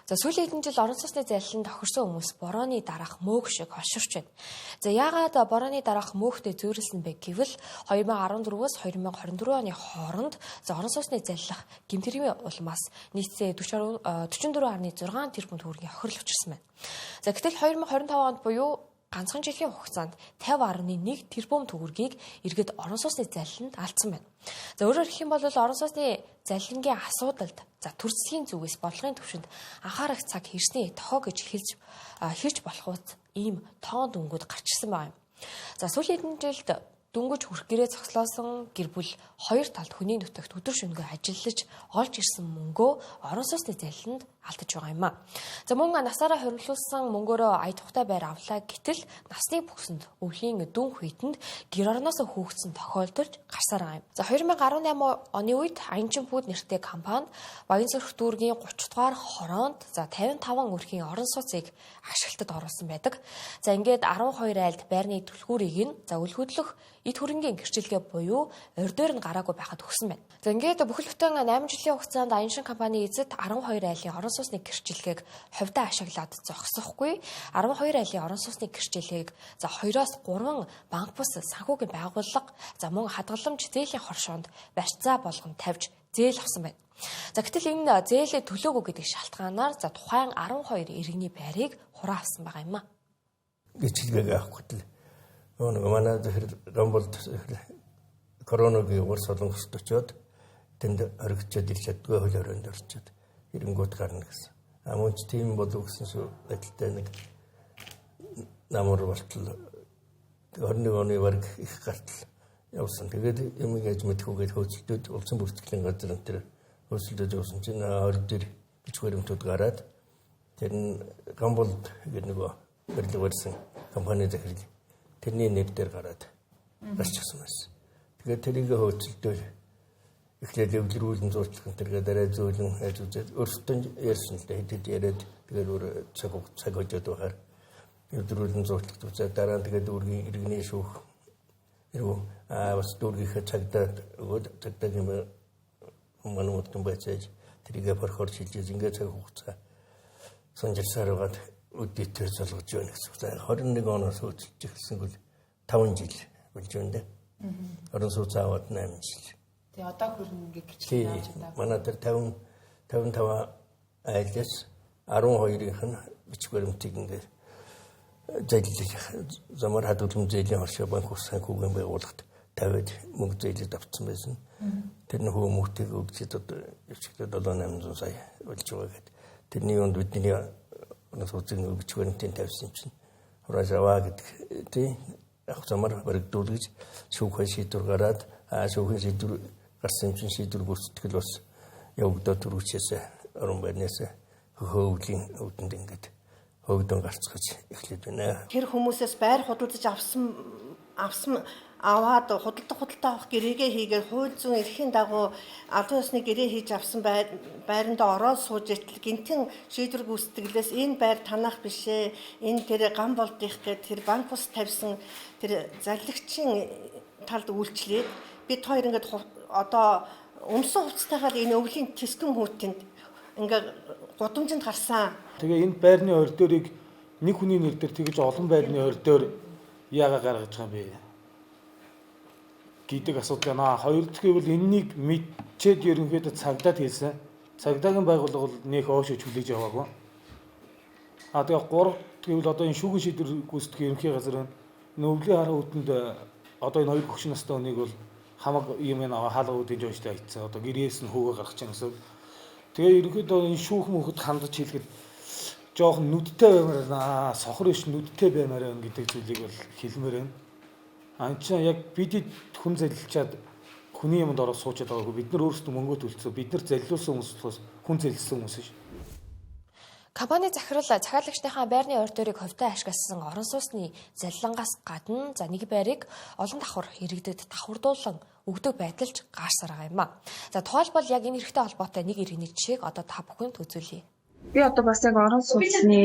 За сүүлийн хэдэн жил орон сууцны зайлшинд тохирсон хүмүүс борооны дараах мөөх шиг холширч байна. За яагаад борооны дараах мөөхтэй зөөрөлсөн бэ гэвэл 2014-өөс 2024 оны хооронд орон сууцны зайлах гэмтэргийн улмаас нийтдээ 44.6 тэрбум төгрөгийн хохирол учирсан байна. За гэтэл 2025 онд буюу ганцхан жилийн хугацаанд 50.1 тэрбум төгрөгийг иргэд орон сууцны зайлшинд алдсан байна. За өөрөөр хэлэх юм бол орон сууцны зайлшингийн асуудалд төрөлсгийн зүгээс бодлогын түвшинд анхаарах цаг хэрсний тохоо гэж хэлж болох ус ийм тоон дүнгууд гарч ирсэн байна. За сүүлийн хэдэн жилд дүнгиж хүрх гэрээ цогцлоосон гэр бүл хоёр талд хүний нутагт өдөр шөнөгүй ажиллаж олж ирсэн мөнгөө орон сууцны зайлшинд алдаж байгаа юм а. За мөн насаараа хоригдлуулсан мөнгөөрөө ая тухтай байр авлаа гэтэл насны бүсэнд өвлийн дүн хүйтэнд гэр орноос хөөгдсөн тохиолдолд гарсаар байгаа юм. За 2018 оны үед Аянчинпүүд нэртэй компани Баянсүрх дүүргийн 30 дугаар хороонд 55 өрхийн орон сууцыг ашиглалтад оруулсан байдаг. За ингээд 12 айлд байрны түлхүүрийг нь үл хөдлөх эд хөрөнгийн гэрчлэгээ буюу ордоор нь гараагүй байхад өгсөн байна. За ингээд бүхэл бүтэн 8 жилийн хугацаанд Аяншин компани эзэд 12 айлын орон сууцны гэрчлэгийг хувьдаа ашиглаад зогсохгүй 12 айлын орон сууцны гэрчлэлийг 2-оос 3 банк бус санхүүгийн байгууллага мөн хадгаламж зээлийн хоршоонд барьцаа болгон тавьж зээл авсан байна. За гэтэл энэ зээлээ төлөөгүй гэдэг шалтгаанаар тухайн 12 иргэний байрыг хураа авсан байгаа юм а. Гэрчлэгийг авахгүй манай Рамболд коронавигийн ур солонгост очиод тэнд оригчод ирч чаддгүй хөл өрөөнд орчод ирэнгүүт гарна гэсэн. Мөн ч тийм болов гэсэн байдалтай нэг намар болтол 21 оны бараг их гартал явсан. Тэгээд юм яаж мэдхүүгээд хөөцөлдөд улсын бүртгэлийн газар энэ хөөцөлдөд явсан чинь орд дээр бичвэрэмтүүд гараад тэр нь Рамболд гэдэг нөгөө барилга барьсан компани захирал тэрний нэр дээр гараад гарчихсан байсан. Тэгээд тэрийг хөөцөлдөд эхлээд өвлөрүүлэн зурчлах тэргээ дараа зөөлөн хайж үзээд өөртөө ярьсан л да хэдэд яриад тэгээд өөр цаг хожоод байхаар өвлөрүүлэн зурчлах үзээд дараа нь тэгээд дүүргийн иргэний шүүх бас дүүргийнхээ цагдаад өгөөд цагдаагийн манууд байцааж тэрийгэ борхоор шилжиж ингээд цаг хугацаа санжирсаар байгаад өдөртөө залгаж байна гэсэн. 21 оноос хөөцөлж эхэлсэн бол 5 жил болж байна дээ. Орон сууц аваад 8 жил. Тэгээ одоо хүрнэ гэж хэлж байна. Манай дээр 55 айлс 12-ийнх нь бичвэрэмтийг ингээд зээлж замаар хадгалсан зээлийн хоршоо банк ус санхүүгийн байгууллагт тавиад мөнгө зээлж авсан байсан. Тэр нь хүмүүстийг өгчихэд одоо 7-800 сая болж байгаа гэдэг. Тэрний өнд бидний орон сууцын бичвэрэмтийг тавьсан чинь хураашаваа гэдэг тийм замаар баригдуул гэж шүүхийн шийдвэр гараад шүүхийн шийдвэр гарсан чинь шийдвэр гүйцэтгэл бас явагдаад түрүүчээс орон байрнаас хөвглийн өвдөнд ингээд хөвдөн гарцгаж эхлэв байна. Тэр хүмүүсээс байр худалдаж аваад худалдаа авах гэрээгээ хийгээд хууль зүйн эрхийн дагуу албан ёсны гэрээ хийж авсан байранд ороод сууж итэл гинтэн шийдвэр гүйцэтгэлээс энэ байр танах бишээ энэ тэр гам болдих гэдэг тэр банк ус тавьсан тэр зарлагчийн талд үйлчлээд бид хоёр ингээд одоо өмсөн хувцастайгаар энэ өвлийн тэсгэн хүүтэнд ингээд гудамжинд гарсан. Тэгээ энэ байрны ордоорыг нэг хүний нэр дээр тэгж олон байрны ордоор яагаад гаргаж байгаа юм бэ гэдэг асуудал байна. Хоёр дахь гэвэл энэнийг мэдчихэд ерөнхийдөө цагдаад хэлсэн. Цагдаагийн байгууллага бол нөх оошиж хүлээж яваагүй. Тэгээ гурав гэвэл одоо энэ шүүхийн шийдвэр гүйцэтгэх ерөнхий газар өвлийн хараа үүтэнд одоо энэ хоёр хөгш настай хүнийг бол хамаг юм хаалга үүдийн жойчтой хийцэн одоо гэрээс нь хөөгөө гаргаж байгаа гэсэн. Тэгээ ерөнхийдөө энэ шүүх мөнхөд хандаж хэлэхэд жоохон нүдтэй баймаар сохор иш нүдтэй баймаар гэдэг зүйлийг бол хэлмээр байна. Анчаа яг бид хүн залилчаад хүний юмд ороод суучаад байгаагүй бид нар өөрсдөө мөнгө төлцөө бид нар залилуулсан хүмүүс болохоос хүн залилсан хүмүүс ш. Компани захирал захиалагчдынхаа байрны ордоорыг хувьдаа ашигласан орон сууцны залилангаас гадна нэг байрыг олон давхар иргэдэд давхардуулан өгдөг байдалж гаарсаар байгаа юм а. За тухайлбал яг энэ хэрэгтэй холбоотой нэг иргэний жишээг одоо та бүхэнд үзүүлье. Би одоо бас яг орон сууцны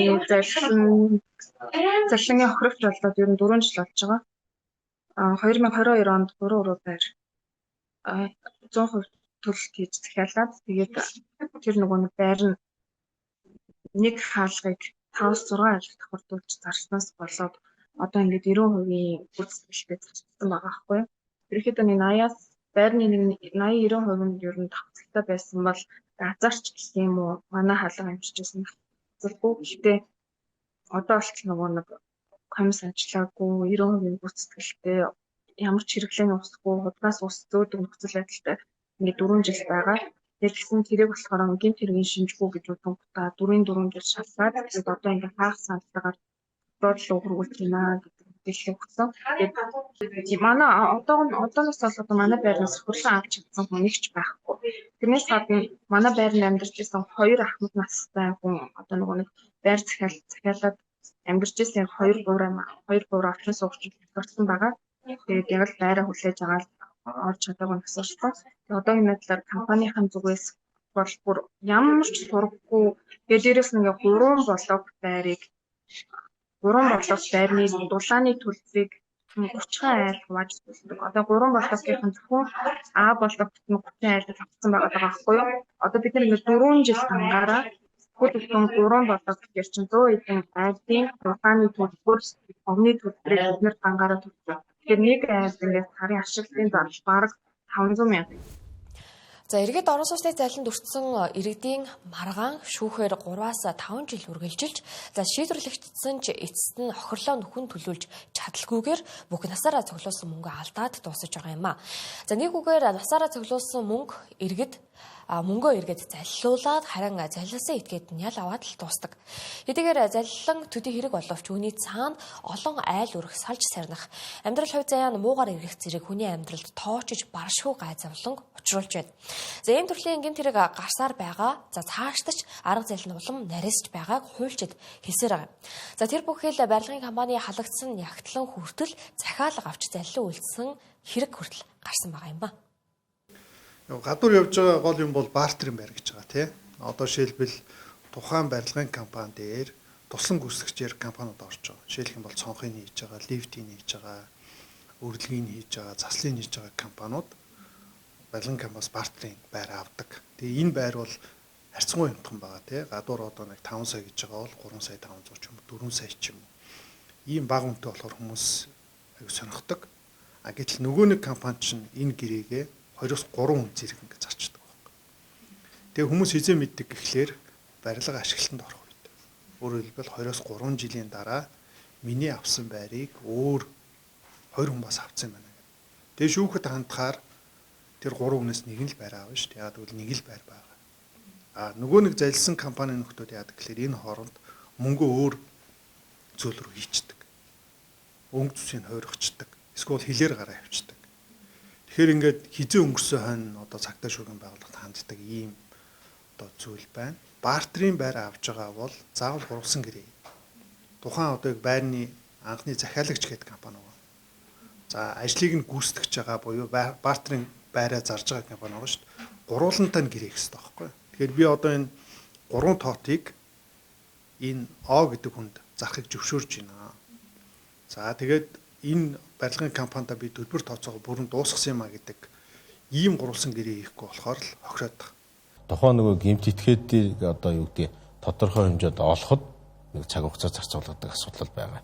залилангийн хохирогч болоод ер нь 4 жил болж байгаа. 2022 онд 3 уруу байр 100% төлөлт хийж захиалаад тэгээд тэр нөгөө байр нь нэг хаалгыг 5-6 айлт давхардуулж зарснаас болоод одоо ингээд 90% гүйцэтгэлтэй зарчсан байгаа байхгүй юу. Ерөнхийдөө нэг 80-аас байрны нэг 80-90% нь ер нь давхцалтай байсан бол газарч гэх юм уу манай хаалга амжижсэн зүйлгүй. Гэхдээ одоо болтол нөгөө нэг комисс ажиллаагүй 90% гүйцэтгэлтэй ямар ч хэрэглээний усгүй худгаас ус зөөдөг нөхцөл байдалтай ингээд 4 жил байгаа. Тэгсэн тэрийг болохоор гинт хэргийн шинжгүй гэж бодонгуудаа 4 жил шалгаад тэгээд одоо ингээд хаах сандтайгаар бодлоо хөргүүлж байна гэдэг хэлээ өгсөн. Тэгээд манай одооноос болоод манай байрнаас хурлан авч чадсан хүн нэг ч байхгүй. Тэрнээс гадна манай байранд амьдарч байсан 2 ахмад настай хүн одоо нөгөө нэг байр захиалаад амьдарч байсан 2-3 орчин суугч болсон байгаа. Тэгээд яг л байраа хүлээж аваад орж чадаагүй насаарсан. Тэгээд одоогийн байдлаар компанийн зүгээс бол бүр ямар ч сургахгүй тэгээд дээрээс нь 3 болог байрны дулааны төлбөрийг 30 айл хувааж төлдөг. Одоо 3 болгогийн зөвхөн А болгогт нь 30 айл авсан байгаа байхгүй юу? Одоо бид нэг 4 жил дангаараа бүхэн 3 болгох гэж чинь 100 эдэн айлын дулааны төлбөр, овны төлбөрийг бид нэр дангаараа төлдөг. Тэгэхээр нэг айл ингээд сарын ашиглалтын зардал бараг 500 мянга. За иргэд орон сууцны зайланд өртсөн иргэдийн маргаан шүүхээр 3-аас 5 жил үргэлжилж за шийдвэрлэгдсэн ч эцэст нь охирлоо нүхэн төлүүлж чадалгүйгээр бүх насаараа цуглуулсан мөнгө алдаад дуусаж байгаа юм а. За нэг үгээр насаараа цуглуулсан мөнгөө эргээд заллуулаад харин залласан этгээд нь ял аваад л дуустдаг. Хэдийгээр заллан төдий хэрэг боловч үүний цаана олон айл өрх салж сарнах амьдрал хувь заяа муугар ирэх зэрэг хүний амьдралд тоочж баршгүй гайзавлан учруулж байна. За ийм төрлийн гэмт хэрэг гарсаар байгаа. За цаашдаж арга зэл нь улам нарийсж байгааг хуульчид хэлсээр байгаа. За тэр бүхэл барилгын компани халагдсан ягтлан хүртэл захиалга авч заллин үйлдсэн хэрэг хүртэл гарсан байгаа юм ба. Гадуур явж байгаа гол юм бол бартерын байр гэж байгаа тий. Одоо жишээлбэл тухайн барилгын компани дээр туслан гүйцэтгэгчээр компаниуд орж байгаа. Жишээлх юм бол цонхыг хийж байгаа, лифтийг хийж байгаа, өргөлгийг хийж байгаа, заслыг хийж байгаа компаниуд барилгын компаниас бартерын байр авдаг. Тэгээ энэ байр бол харьцангуй хямдхан байгаа тий. Гадуур одоо нэг 5 сая гэж байгаа бол 3 сая 500 ч юм уу 4 сая ч юм уу. Ийм бага үнэтэй болохоор хүмүүс аяг сонирхдаг. Гэтэл нөгөө нэг компани чинь энэ гэрээгээ 2-3 хүн зэрэг ингээд зарчдаг байхгүй. Тэгээ хүмүүс хизээ мэддэг гэхлээр барилга ашиглалтанд орох үед. Өөрөөр хэлбэл 2-3 жилийн дараа миний авсан байрыг өөр 2 хүн бас авсан юм байна. Тэгээ шүүхэд хандахаар тэр 3 хүнээс нэг нь л байр аавна шүү дээ. Яг тэгвэл нэг л байр байгаа. Нөгөө нэг залилсан компани нөхдүүд яадаг гэхлээр энэ хооронд мөнгө өөр зөөл рүү хийчдэг. Өнгө зүсийг хойрогчдаг. Эсвэл хилээр гараа явчихдаг. Тэгэхээр ингээд хизээ өнгөрсөн хойно одоо цагтаа шүүгийн байгууллагад ханддаг ийм одоо зүйл байна. Бартерын байр авж байгаа бол заавал гурвсан гэрээ. Тухайн одоо байрны анхны захиалагч гэдэг компани байна. За ажлыг нь гүйцэтгэж байгаа буюу бартерын байраа зарж байгаа компани байна шүү дээ. Гурвуулантай нь гэрээ гэсэн байхгүй. Тэгэхээр би одоо энэ 3 тоотыг энэ О гэдэг хүнд зарахыг зөвшөөрж байна. За тэгээд энэ барилгын компанида би төлбөр тооцоогоо бүрэн дуусгасан юм а гэдэг ийм гурвалсан гэрээ хийхгүй болохоор л хохироод байгаа. Тухайн нөгөө гэмт этгээдийг одоо юу гэдэг тодорхой хэмжээнд олоход нэг цаг хугацаа зарцуулдаг асуудал байгаа.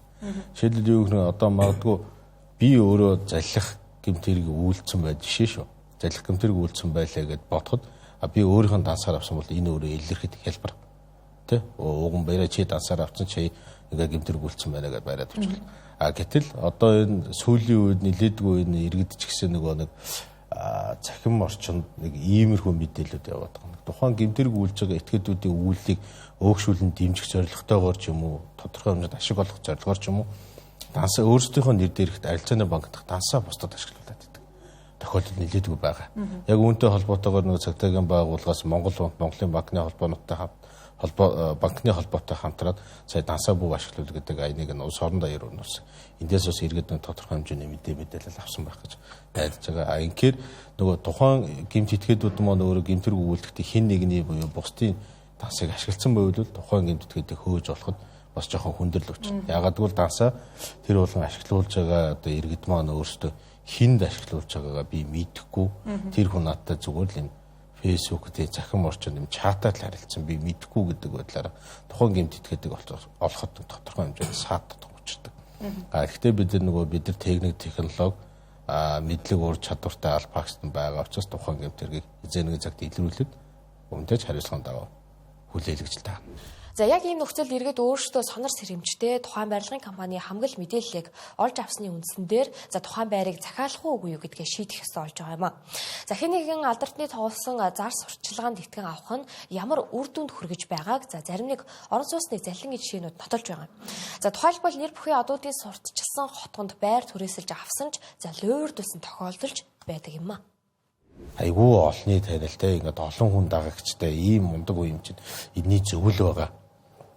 Жишээлбэл юу гэх одоо магадгүй би өөрөө заллах гэмт хэрэг үйлцсэн байж жишээ шүү. Заллах гэмт хэрэг үйлцсэн байлаа гэд бодоход би өөрийнхөө дансаар авсан бол энэ өөрөө илэрхэд хялбар. Тэ? Уган баяраа чи дансаар авсан чи ингээ гэмт хэрэг үйлцсэн байна гэдээ байраад өчвөл. Гэтэл одоо энэ сүүлийн үед нилээдгүй энэ иргэдч гэсэн нэг цахим орчинд нэг иймэрхүү мэдээлэлүүд яваад байгаа. Тухайн гэмтэрэг үйлж байгаа этгээдүүдийн үйлийг өөгшүүлэн дэмжих зорилготойгоор ч юм уу тодорхой хэмжээнд ашиг олгох зорилгоор ч юм уу дансаа өөрсдийнхөө нэр дээрх арилжааны банкд дансаа бусдад ашиглуулад байдаг. Тохиолдол нилээдгүй байгаа. Яг үүнтэй холбоотойгоор нэг цагдаагийн байгууллагаас Монголын банкны банкны холбоотой хамтраад сая дансаа бүг ашиглуул гэдэг айныг нь улс орон даяар өнөөс. Эндээс бас иргэд нэг тодорхой хэмжээний мэдээлэл авсан байх гэж найдаж байгаа. Инхээр нөгөө тухайн гэмт этгээдүүд маань өөрөө гэмтэрэг үйлдэхдээ хин нэгний буюу бусдын дансыг ашигласан байвал тухайн гэмт этгээдийг хөөж болоход бас жоохон хүндрэл өгч. Ягаад гэвэл дансаа тэр болон ашиглуулж байгаа одоо иргэд маань өөрсдөө хинд ашиглуулж байгаагаа би мэдэхгүй. Тэр хүн надтай зүгээр л юм Facebook-ийн захин орчинд юм чатаар харилцсан би мэдэхгүй гэдэг байдлаараа тухайн гэмт итгээдэг олоход тодорхой хэмжээнд саатдаг учирдаг. Гэхдээ бид нар техник технологи мэдлэг ур чадвартай албаагчтан байгаа учраас тухайн гэмт хэргийг эзэн нэг цагт илрүүлээд өмнөж хариуцлагын дагав хүлээлгэж таана. За яг ийм нөхцөлд эргээд өөрсдөө сонор сэрэмжтэй тухайн барилгын компани хамгал мэдээллийг олж авсны үндсэн дээр за тухайн байрыг захиалах уугүй юу гэдгээ шийдэх ёстой болж байгаа юм а. За хэн нэгэн алдарчны тоглосон зар сурчлагаанд итгэн авах нь ямар үр дүнд хүргэж байгааг за зарим нэг орон сууцны залхингийн жишээнүүд нотолж байгаа. За тухайлбал нэр бүхий одуудын сурталчилсан хотгонд байр түрээсэлж авсан ч за луурдулсан тохиолдолж байдаг юм а. Айгүй олонний танилтай ингээд олон хүн дагагчтай ийм мундаг үе юм чинь энэний зөвл байгаа.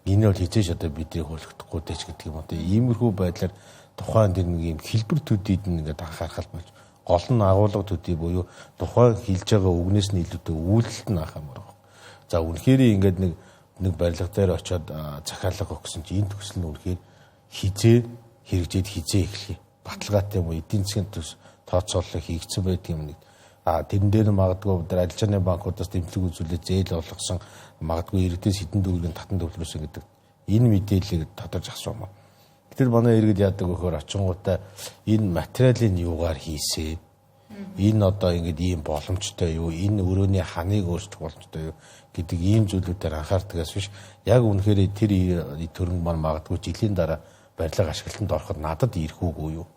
Энэ бол хизээш одоо бидний хөлөгдөхгүй дэч гэдэг юм одоо иймэрхүү байдлаар тухайн нэг юм хэлбэр төдийд ингээд анхаарах болж гол нь агуулга төдий буюу тухайн хэлж байгаа үгнээс нь илүүтэй үйлдэлт нь анх амар байна. За үнэхээр ингээд нэг барилга дээр очиод захиалга өгсөн чинь энэ төсөл нь үнэхээр хизээ хэрэгжээд хизээ эхлэе. Баталгаатай юм уу эдийн засгийн тооцоолол хийгдсэн байдаг юм нэг. Тэрэн дээр магадгүй бид арилжааны банкудаас дэмжлэг үзүүлээд зээл олгосон магадгүй иргэдээс хэдэн төгрөгийн татан төвлөрсөн гэдэг энэ мэдээллийг тодорж асуумаа. Тэр манай иргэд яадаг вөхөр очингуудаа энэ материалын юугаар хийсэн. Энэ одоо ингэж ийм боломжтой юу? Энэ өрөөний ханыг өөрчлөх боломжтой юу гэдэг ийм зүйлүүдээр анхаардагаас биш яг үнэхээр тэр төрөнг маань магадгүй жилийн дараа барилга ашиглалтанд ороход надад ирэх үгүй юу?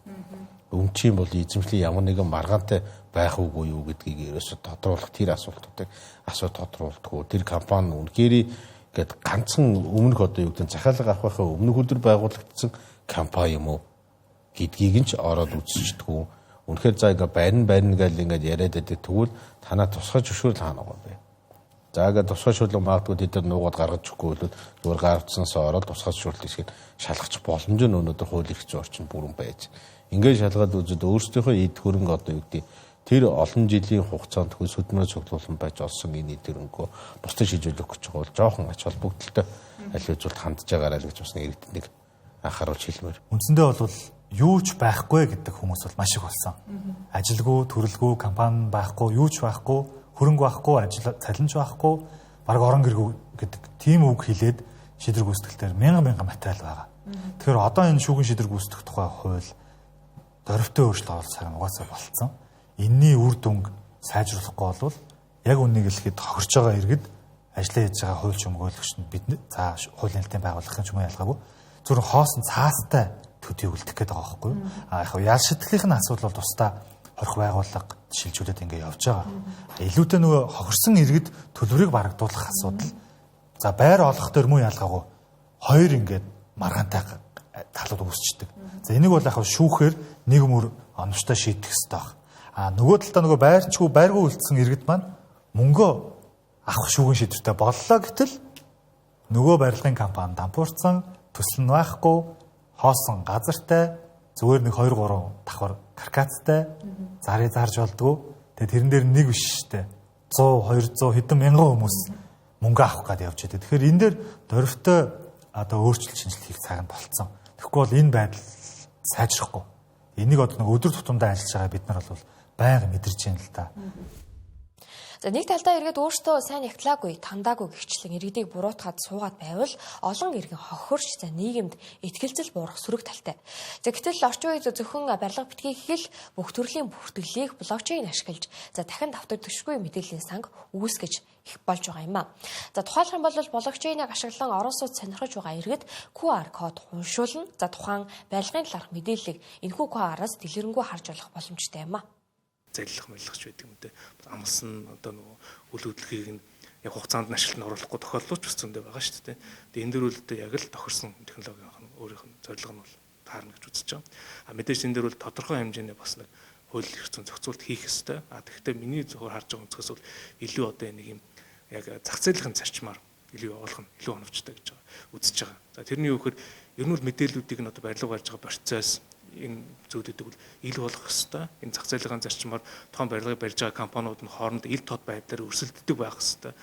Өмчийн бол эзэмшлийн ямар нэгэн маргаантай байх үгүй юу гэдгийг ерөөсө тодруулах тэр асуултуудыг тодруулдаггүй. Тэр компани үнэхээр гээд ганцхан өмнөх одоо юу гэдэг захиалга авахын өмнөх өдөр байгуулагдсан компани юм уу гэдгийг нь ч ороод үзчихдэггүй. Үнэхээр за ингээ байна гэж ингээд яриад байдаг тэгвэл танаа тусгай зөвшөөрөл хаана байгаа бэ? За ингээд тусгай зөвшөөрөл магадгүй тэд нар нуугаад гаргаж өгөхгүй бол зүгээр гаргацсанасаа ороод тусгай зөвшөөрлийг шиг шалгах боломж нь өнөөдөр хууль эрх зүйн орчин бүрэн байж. Ингээд шалгаад үзээд өөрсдийнхөө эд хөрөнгө одоо юу гэдэг тэр олон жилийн хугацаанд хөлс хөдөлмөрийн цуглуулсан байж олсон энэ эд хөрөнгөө бусдад шийдвэрлэх гэж байгаа бол жоохон ач холбогдолтой аль үзүүлэлт хандж байгаарай л гэж бас иргэдэд анхааруулж хэлмээр. Үндсэндээ бол юу ч байхгүй гэдэг хүмүүс бол маш их болсон. Ажилгүй, төрөлгүй, компани байхгүй, юу ч байхгүй, хөрөнгө байхгүй, ажил цалинч байхгүй, баг орон гэргүй гэдэг тийм үг хэлээд шийдвэр гүйцэтгэлээр мянган материал байгаа. Тэгэхээр одоо энэ шүүгэн шийдвэр гүйцэтгэх тухай хууль дөрвтэй өөрчлөлт оруулсаар угаасаа болцсон. Энэний үр дүнг сайжруулахгүй бол яг үннийг хэлэхэд хохирж байгаа иргэд ажиллаа хийж байгаа хууль өмгөөлөгч нь бид за хуулийн хэлтийн байгууллагын ч юм уу ялгаагүй зөвхөн хоосон цаастай төдий үлдэх гээд байгаа байхгүй юу? Яг ял шитгэхийн асуудал бол тусдаа хорих байгууллага шилжүүлээд ингэ явж байгаа. Илүүтэй нөгөө хохирсон иргэд төлбөрийг барагдуулах асуудал. За байр олох төр муу ялгаагүй хоёр ингээд маргаантай талууд үүсчдэг. За энийг бол яг шүүхээр нэг мөр оновчтой шийдэх хэрэгтэй баг. Нөгөө талдаа нөгөө байрчгүй байргүй үлдсэн иргэд маань мөнгөө авах шүүгэн шийдвэртэй боллоо гэтэл нөгөө барилгын компани дампуурсан төсөл нь байхгүй хоосон газартай зүгээр нэг 2-3 давхар каркацтай зарыг зарж болдгоо. Тэгээ тэрэн дээр нэг биш штэ 100 200 хэдэн мянган хүмүүс мөнгө авах гээд явж байдаг. Тэгэхээр энэ дээр дөрвтэй одоо өөрчлөлт шинжилгээ хийх цаг нь болцсон. Тэгэхгүй бол энэ байдал сайжрахгүй. Энийг одоо нэг өдөр тутамдаа ажиллаж байгаа бид нар бол байнга мэдэрч байна л да. За нэг талдаа эргээд өөртөө сайн ягтлаагүй, тандаагүй гихчлэн иргэдийг буруутгаад суугаад байвал олон иргэн хохирч за нийгэмд итгэлцэл буурах сөрөг талтай. За гэтэл орчин үед зөвхөн барилга битгий хэл бүх төрлийн бүртгэлийг блокчейн ашиглаж за дахин давтагдчихгүй мэдээллийн санг үүсгэж их болж байгаа юм а. За тухайлх юм бол блокчейнийг ашиглан орон сууц сонирхож байгаа иргэд QR код уншуулна. За тухайн барилгын талаарх мэдээллийг энэхүү QR-аас дэлгэрэнгүй харж болох боломжтой юм а. Залилах мэлхэж байдаг юм дээ. Амлсан одоо нөгөө үл хөдлөхийг нь яг хугацаанд нь ашиглан оруулахгүй тохиолдол ч бас зөндөө байгаа шүү дээ. Тэгээ энэ дэр үлдээ яг л тохирсон технологийн өөрийнх нь зорилго нь бол таарна гэж үзэж байгаа. Мэдээж энэ дэр бол тодорхой хэмжээний бас нэг хууль эрх зүйн зохицуулт хийх ёстой. Тэгэхдээ миний зөвхөн харж байгаа өнцгөөс бол илүү одоо нэг юм яг зах зээлийн зарчмаар илүү явуулах нь илүү оновчтой гэж үзэж байгаа. За тэрний юу гэхээр ер нь бол мэдээллүүдийг нь одоо барилга барьж байгаа процесс энэ зүйлүүдийг бол ил болох ёстой. Энэ зах зээлийн зарчмаар тоон барилгыг барьж байгаа компаниуд нь хооронд ил тод байдлаар өрсөлддөг байх ёстой.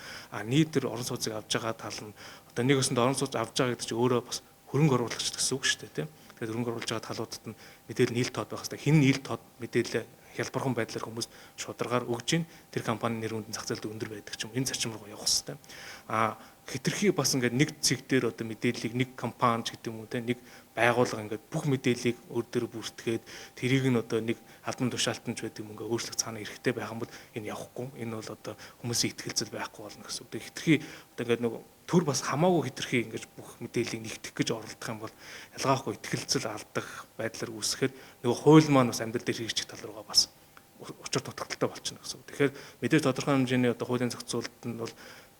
Нийт төр орон сууцыг авж байгаа тал нь одоо нэг өсөнд орон сууц авж байгаа гэдэг чинь өөрөө бас хөрөнгө оруулагч гэсэн үг шүү дээ, тийм. Тэгэхээр хөрөнгө оруулж байгаа талуудад нь мэдээлэл ил тод байх ёстой. Хин ил тод мэдээлэл хялбархан байдлаар хүмүүс шударгаар өгж ийн тэр компанийн нэр хүнд зах зээлд өндөр байдаг ч юм. Энэ зарчим руу явах хэрэгтэй. Хитрхи бас ингээд нэг цэг дээр одоо мэдээллийг нэг компани ч гэдэг юм уу те нэг байгууллага ингээд бүх мэдээллийг өөр дээр бүртгээд тэрийг нь одоо нэг албан тушаалтанч байдаг юм ингээд өөрчлөх цаана эрэхтэй байх юм бол энэ явахгүй. Энэ бол одоо хүмүүсийн ихтгэлцэл байхгүй болно гэсэн үг. Хитрхи одоо ингээд нэг төр бас хамаагүй хитрхи ингээд бүх мэдээллийг нэгтгэх гэж оролдох юм бол ялгаахгүй ихтгэлцэл алдах байдлаар үүсэхээр нөгөө хууль маань бас амьдрал дээр хэрэгжих тал руугаа бас учир дутагдaltaй болчихно гэсэн үг. Тэгэхээр мэдээж тодорхой хэмжээний одоо хуулийн зохицуулалт нь бол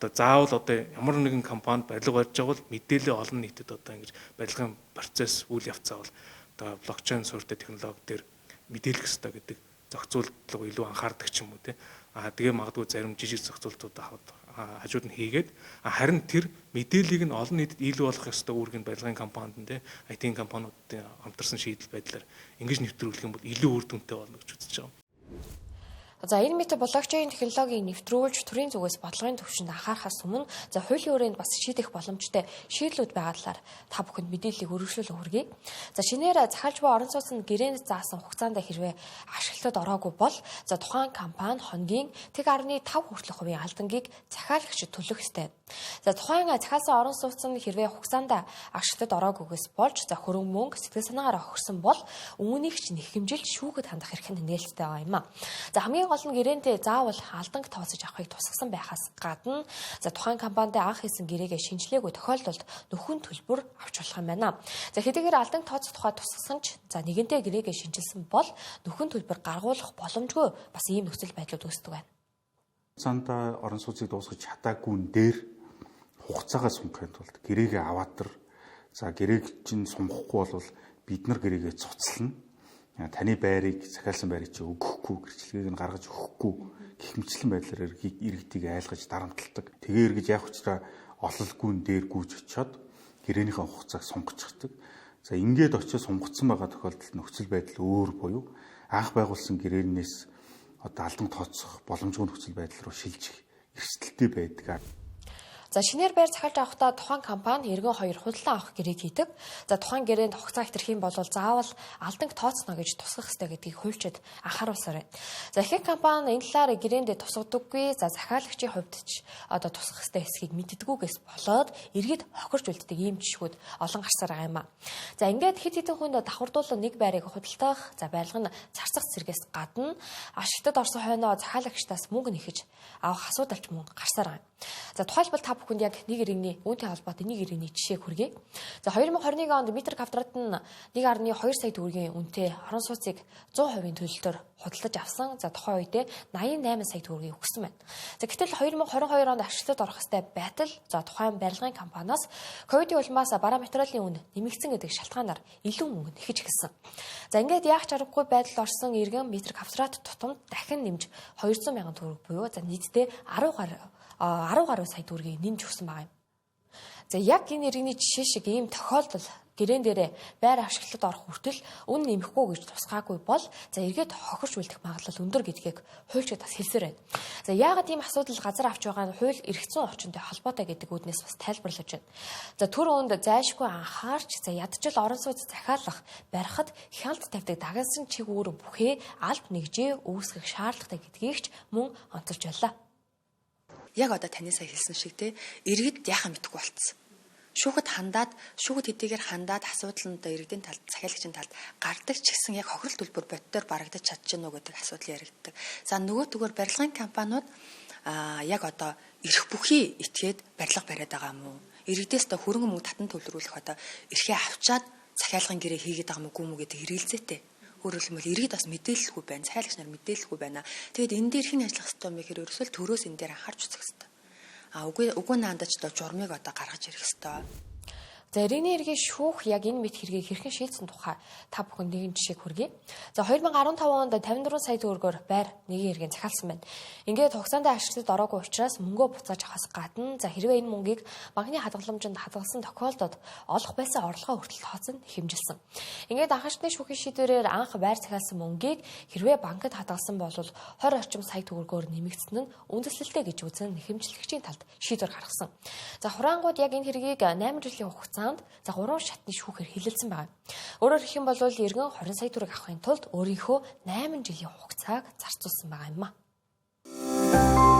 заавал одоо ямар нэгэн компанид барилга барьж байгаа бол мэдээлэл олон нийтэд одоо ингэж барилгын процесс үйл явцаа бол одоо блокчейн суурьтай технологи дээр мэдээлэх хэрэгтэй гэдэг зохицуулалт илүү анхаардаг ч юм уу те. Тэгээ магадгүй зарим жижиг зохицуултууд хажууд нь хийгээд харин тэр мэдээллийг нь олон нийтэд илүү болгох ёстой үүрэг нь барилгын компанид нь те IT компаниудын хамтарсан шийдэл байдлаар ингэж нэвтрүүлэх юм бол илүү үр дүнтэй болно гэж үзэж байгаа. За энэ мэт блокчейн технологиг нэвтрүүлж төрийн зүгээс бодлогын түвшинд анхаарахаас өмнө хуулийн өрөөнд бас шийдэх боломжтой шийдлүүд байгаа талаар та бүхэнд мэдээллийг өргөжлүүлэн хүргэе. За шинээр захиалж буй орон сууцнд гэрээнд заасан хугацаанд хэрвээ ашиглалтад ороогүй бол тухайн компани хоногийн 1.5% хүртэлх алдангийг захиалагчид төлөх ёстой. За тухайн захиалсан орон сууцнд хэрвээ хугацаанд ашиглалтад ороогүйгээс болж хөрөнгө мөнгө сэтгэл санаагаар охирсон бол үүнийг ч нэхэмжилж шүүхэд хандах эрх нь нээлттэй байгаа юм а. За хамгийн гол нь гэрээндээ заавал алданг тооцож авахыг тусгасан байхаас гадна тухайн компанид анх хийсэн гэрээгээ шинжилээгүй тохиолдолд нөхөн төлбөр авч болох юм байна. За хэдийгээр алданг тооцох тухай тусгасан ч нэгэнтээ гэрээгээ шинжилсэн бол нөхөн төлбөр гаргуулах боломжгүй бас ийм нөхцөл байдлууд үүсдэг байна. Хугацаанд орон сууцыг дуусгаж чадаагүй нь дээр хугацаагаа сунгахын тулд гэрээгээ аваад гэрээг чинь сумгахгүй бол бид нар гэрээгээ цуцлана. Таны байрыг захиалсан байрыг чи өгөхгүй гэрчлэгийг нь гаргаж өгөхгүй гэх мэтлэн байдлаар иргэдийг айлгаж дарамталдаг. Тэгээ эргэж явах учраас ололгүй дээр гүйж очиод гэрээнийхээ хугацааг сунгацдаг. За ингээд очиж сунгацсан байгаа тохиолдолд нөхцөл байдал өөр буюу анх байгуулсан гэрээнээс одоо алдан тооцох боломжгүй нөхцөл байдал руу шилжих эрсдэлтэй байдаг. За шинээр байр захиалж авахдаа тухайн компани эргэн 2 худалдан авах гэрээг хийдэг. За тухайн гэрээнд хугацаа хэтэрх юм бол заавал алданг тооцно гэж тусгах ёстой гэдгийг хуульчид анхааруулсаар байна. За ихэнх компани энэ талаар гэрээндээ тусгадаггүй. За захиалагчийн хувьд ч одоо тусгах ёстой эсхийг мэддэггүйгээс болоод иргэд хохирж үлддэг ийм жишгүүд олон гарсаар байгаа юм а. За ингээд хэд хэдэн хүнд давхардуулан нэг байрыг худалдах, барилга нь царцах зэрэгээс гадна ашигтад орсон хойноо захиалагчдаас мөнгө нэхэж авах асуудалч мөн гарсаар байна. За тухайлбал та бүхэнд яг нэг иргэний үүнтэй холбоотой нэг иргэний жишээг хүргэе. За 2021 онд метр квадрат нь 1.2 сая төгрөгийн үнэтэй орон сууцыг 100% төлөлтөөр худалдаж авсан. За тухайн үедээ 88 сая төгрөгийг өгсөн байна. За гэтэл 2022 онд ашиглалтад орох ёстой байтал тухайн барилгын компаниас ковидын улмаас бараа материалын үн нэмэгдсэн гэдэг шалтгаанаар илүү мөнгө нэхэж эхэлсэн. За ингээд яах ч аргагүй байдалд орсон иргэн метр квадрат тутамд дахин нэмж 200 сая төгрөг буюу нийтдээ 10 гаруй сая төгрөгийг нэмж өгсөн байгаа юм. За яг энэ иргэний жишээ шиг ийм тохиолдол гэрээн дээрээ байр ашиглалтад орох хүртэл үн нэмэхгүй гэж тусгаагүй бол эргээд хохирч үлдэх магадлал өндөр гэдгийг хуульчид бас хэлсээр байна. За яагаад ийм асуудал газар авч байгаа нь хууль эрх зүйн орчинтой холбоотой гэдэг үүднээс бас тайлбарлаж байна. За түр өнд зайлшгүй анхаарч ядчил орон сууц захиалах барихад хяналт тавьдаг дагнасан чиг үүрэг бүхээ алб нэгжээ үүсгэх шаардлагатай гэдгийг ч мөн онцолж байлаа. Яг одоо таны сая хэлсэн шиг иргэд яхаа мэдгүй болцсон. Шүүхэд хэдийгээр хандаад асуудал нь одоо иргэдийн талд, захиалагчийн талд гардаг ч гэсэн яг хохирол төлбөр боддоор барагдаж чадчихна уу гэдэг асуудал яригддаг. За нөгөө төгөр барилгын компаниуд яг одоо эрх бүхий итгээд барилга бариад байгаа юм уу? Иргэдээс одоо хөрөнгө мөнгө татан төлрүүлэх одоо эрхээ авчаад захиалгын гэрээ хийгээд байгаа мүү гүм үү гэдэг хэрэгэлзээтэй. Өөрөөр хэлбэл иргэд бас мэдээлэлгүй байна, захиалагч нар мэдээлэлгүй байна. Тэгэд энэ дээр хэн ажиллах ёстой юм бэ гэхээр ерөөсөө төрөөс энэ дээр анхаарч үзэх ёстой. Үгүй наандаж одоо журмыг одоо гаргаж ирэх ёстой. За иргэний эргийн шүүх яг энэ мэт хэргийг хэрхэн шийдсэн тухай та бүхэн нэгэн жишээг хүргэе. За 2015 онд 54 сая төгрөгөөр байр нэгэн иргэн захиалсан байна. Ингээд хугацаанд ашиглалтад ороогүй учраас мөнгөө буцааж авахаас гадна хэрвээ энэ мөнгийг банкны хадгаламжинд хадгалсан тохиолдолд олох байсан орлогоо хүртэл тооцсон хэмжилсэн. Ингээд анхаарчны шүүхийн шийдвэрээр анх байр захиалсан мөнгийг хэрвээ банкнд хадгалсан бол 20 орчим сая төгрөгөөр нэмэгдсэн нь үндэслэлтэй гэж үзэн хэмжлэгчийн талд шийдвэр гаргасан. За хураангууд яг энэ хэргийг 8 жилийн хугацаанд хугацаанд за 3 шатны шүүхээр хилэлцэн байгаа. Өөрөөр хэлэх юм бол иргэн 20 сая төгрөг авахын тулд өөрийнхөө 8 жилийн хугацааг зарцуулсан байгаа юм а.